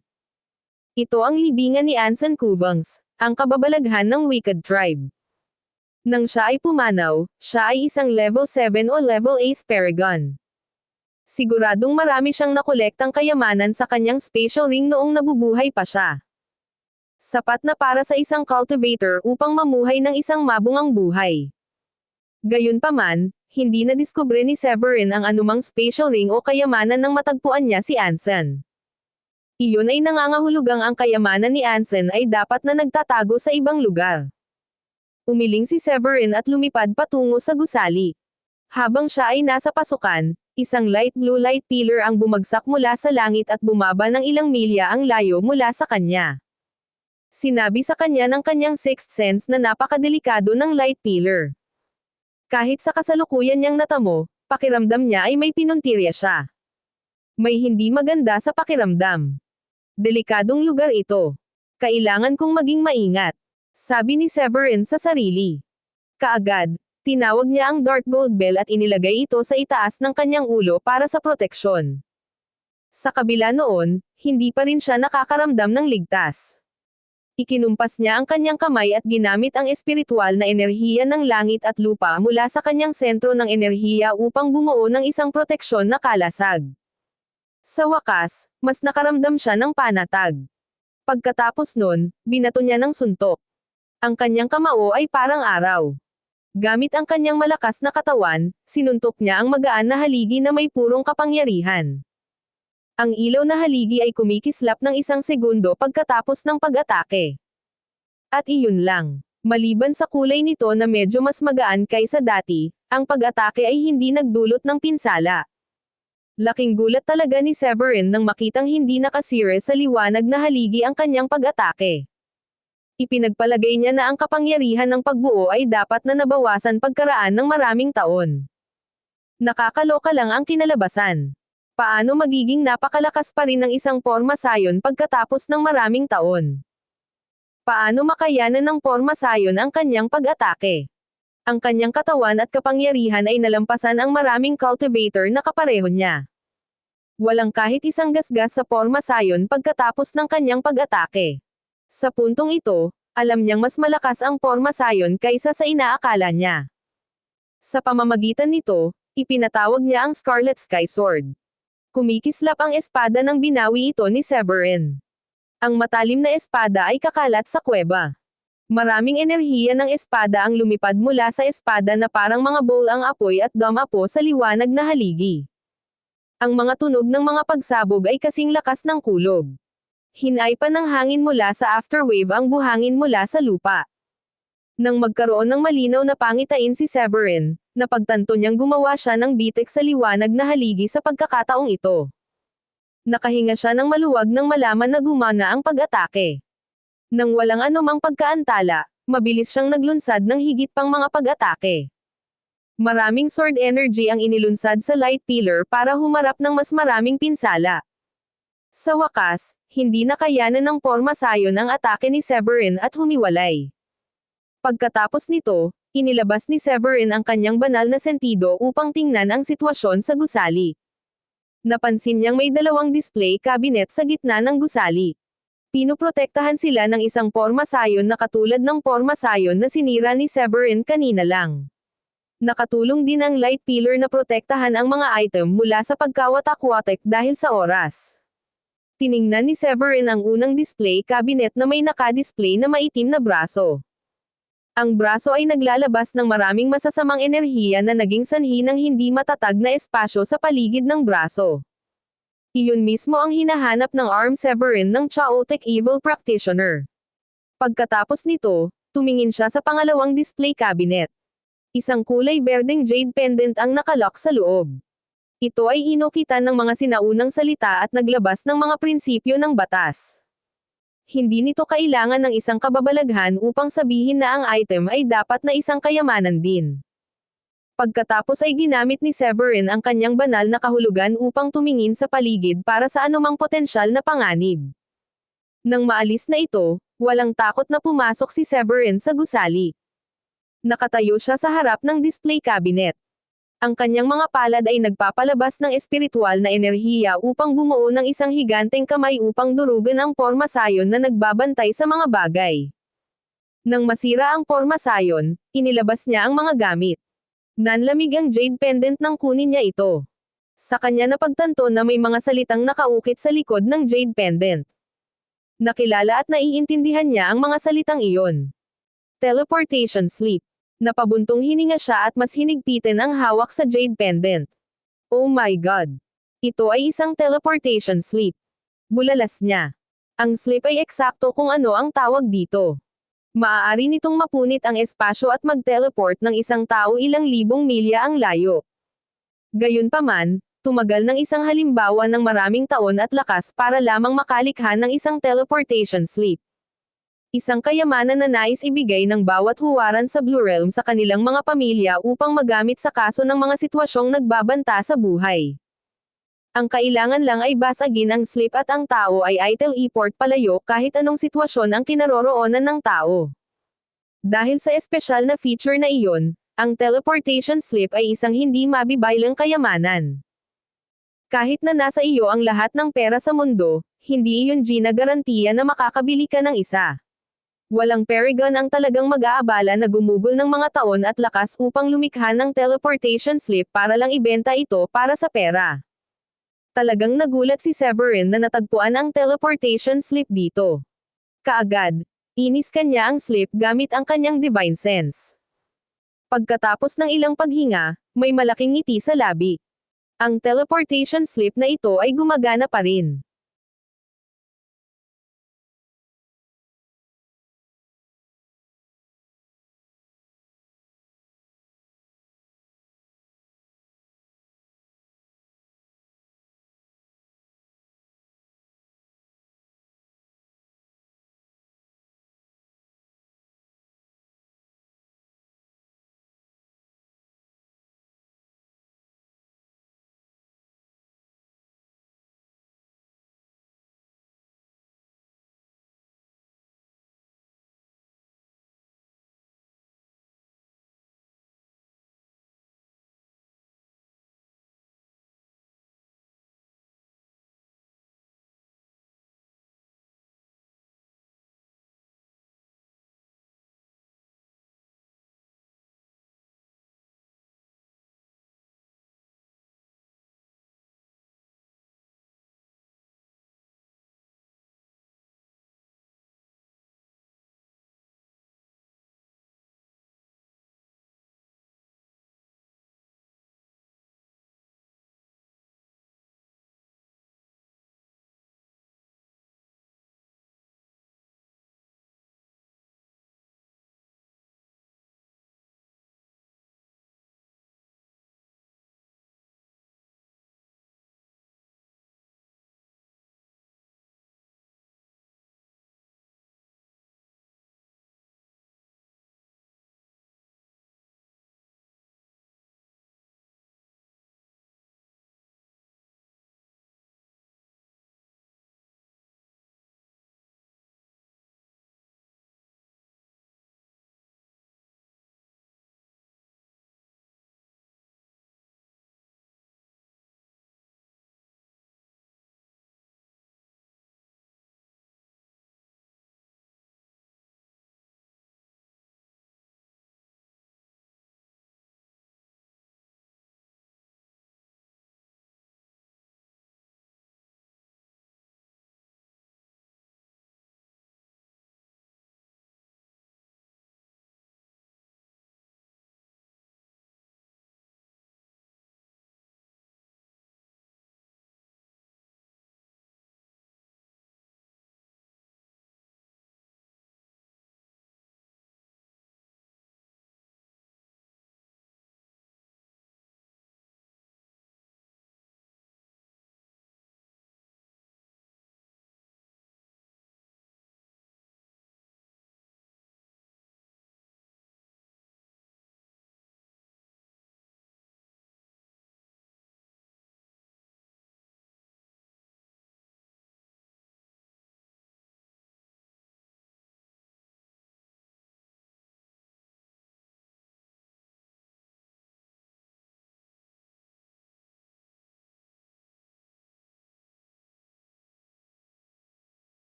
Ito ang libingan ni Anson Kuvangs, ang kababalaghan ng Wicked Tribe. Nang siya ay pumanaw, siya ay isang level 7 o level 8 paragon. Siguradong marami siyang nakolektang kayamanan sa kanyang spatial ring noong nabubuhay pa siya. Sapat na para sa isang cultivator upang mamuhay ng isang mabungang buhay. Gayunpaman, hindi na diskubre ni Severin ang anumang spatial ring o kayamanan nang matagpuan niya si Anson. Iyon ay nangangahulugang ang kayamanan ni Anson ay dapat na nagtatago sa ibang lugar. Umiling si Severin at lumipad patungo sa gusali. Habang siya ay nasa pasukan, isang light blue light pillar ang bumagsak mula sa langit at bumaba ng ilang milya ang layo mula sa kanya. Sinabi sa kanya ng kanyang sixth sense na napakadelikado ng light pillar. Kahit sa kasalukuyan niyang natamo, pakiramdam niya ay may pinuntirya siya. May hindi maganda sa pakiramdam. Delikadong lugar ito. Kailangan kong maging maingat, sabi ni Severin sa sarili. Kaagad, tinawag niya ang Dark Gold Bell at inilagay ito sa itaas ng kanyang ulo para sa proteksyon. Sa kabila noon, hindi pa rin siya nakakaramdam ng ligtas. Ikinumpas niya ang kanyang kamay at ginamit ang espiritual na enerhiya ng langit at lupa mula sa kanyang sentro ng enerhiya upang bumuo ng isang proteksyon na kalasag. Sa wakas, mas nakaramdam siya ng panatag. Pagkatapos nun, binato niya ng suntok. Ang kanyang kamao ay parang araw. Gamit ang kanyang malakas na katawan, sinuntok niya ang magaan na haligi na may purong kapangyarihan. Ang ilaw na haligi ay kumikislap ng isang segundo pagkatapos ng pag-atake. At iyon lang. Maliban sa kulay nito na medyo mas magaan kaysa dati, ang pag-atake ay hindi nagdulot ng pinsala. Laking gulat talaga ni Severin nang makitang hindi nakasire sa liwanag na haligi ang kanyang pag-atake. Ipinagpalagay niya na ang kapangyarihan ng pagbuo ay dapat na nabawasan pagkaraan ng maraming taon. Nakakaloka lang ang kinalabasan. Paano magiging napakalakas pa rin ng isang porma sayon pagkatapos ng maraming taon? Paano makayanan ng Porma Sion ang kanyang pag-atake? Ang kanyang katawan at kapangyarihan ay nalampasan ang maraming cultivator na kapareho niya. Walang kahit isang gasgas sa Porma Sion pagkatapos ng kanyang pag-atake. Sa puntong ito, alam niyang mas malakas ang Porma Sion kaysa sa inaakala niya. Sa pamamagitan nito, ipinatawag niya ang Scarlet Sky Sword. Kumikislap ang espada ng binawi ito ni Severin. Ang matalim na espada ay kakalat sa kuweba. Maraming enerhiya ng espada ang lumipad mula sa espada na parang mga bowl ang apoy at dam-apo sa liwanag na haligi. Ang mga tunog ng mga pagsabog ay kasing lakas ng kulog. Hinaipan ng hangin mula sa afterwave ang buhangin mula sa lupa. Nang magkaroon ng malinaw na pangitain si Severin, napagtanto niyang gumawa siya ng bitek sa liwanag na haligi sa pagkakataong ito. Nakahinga siya ng maluwag nang malaman na gumana ang pag-atake. Nang walang anumang pagkaantala, mabilis siyang naglunsad ng higit pang mga pag-atake. Maraming sword energy ang inilunsad sa light pillar para humarap ng mas maraming pinsala. Sa wakas, hindi nakayanan ng Porma Sion ang atake ni Severin at humiwalay. Pagkatapos nito, inilabas ni Severin ang kanyang banal na sentido upang tingnan ang sitwasyon sa gusali. Napansin niyang may dalawang display cabinet sa gitna ng gusali. Pinoprotektahan sila ng isang Porma Sion na katulad ng Porma Sion na sinira ni Severin kanina lang. Nakatulong din ang light pillar na protektahan ang mga item mula sa pagkawatak-watak dahil sa oras. Tiningnan ni Severin ang unang display cabinet na may naka-display na maitim na braso. Ang braso ay naglalabas ng maraming masasamang enerhiya na naging sanhi ng hindi matatag na espasyo sa paligid ng braso. Iyon mismo ang hinahanap ng Arm Severin ng Chaotic Evil Practitioner. Pagkatapos nito, tumingin siya sa pangalawang display cabinet. Isang kulay berdeng jade pendant ang nakalock sa loob. Ito ay hinukitan ng mga sinaunang salita at naglabas ng mga prinsipyo ng batas. Hindi nito kailangan ng isang kababalaghan upang sabihin na ang item ay dapat na isang kayamanan din. Pagkatapos ay ginamit ni Severin ang kanyang banal na kahulugan upang tumingin sa paligid para sa anumang potensyal na panganib. Nang maalis na ito, walang takot na pumasok si Severin sa gusali. Nakatayo siya sa harap ng display cabinet. Ang kanyang mga palad ay nagpapalabas ng espiritual na enerhiya upang bumuo ng isang higanteng kamay upang durugan ang Porma Sion na nagbabantay sa mga bagay. Nang masira ang Porma Sion, inilabas niya ang mga gamit. Nanlamig ang jade pendant nang kunin niya ito. Sa kanya napagtanto na may mga salitang nakaukit sa likod ng jade pendant. Nakilala at naiintindihan niya ang mga salitang iyon. Teleportation sleep. Napabuntong hininga siya at mas hinigpitin ang hawak sa jade pendant. Oh my God! Ito ay isang teleportation sleep. Bulalas niya. Ang sleep ay eksakto kung ano ang tawag dito. Maaari nitong mapunit ang espasyo at mag-teleport ng isang tao ilang libong milya ang layo. Gayunpaman, tumagal ng isang halimbawa ng maraming taon at lakas para lamang makalikha ng isang teleportation sleep. Isang kayamanan na nais ibigay ng bawat huwaran sa Blue Realm sa kanilang mga pamilya upang magamit sa kaso ng mga sitwasyong nagbabanta sa buhay. Ang kailangan lang ay basagin ang sleep at ang tao ay i-teleport palayo kahit anong sitwasyon ang kinaroroonan ng tao. Dahil sa espesyal na feature na iyon, ang teleportation sleep ay isang hindi mabibaylang kayamanan. Kahit na nasa iyo ang lahat ng pera sa mundo, hindi iyon ginagarantiya na makakabili ka ng isa. Walang Paragon ang talagang mag-aabala na gumugol ng mga taon at lakas upang lumikha ng teleportation slip para lang ibenta ito para sa pera. Talagang nagulat si Severin na natagpuan ang teleportation slip dito. Kaagad, iniskan niya ang slip gamit ang kanyang divine sense. Pagkatapos ng ilang paghinga, may malaking ngiti sa labi. Ang teleportation slip na ito ay gumagana pa rin.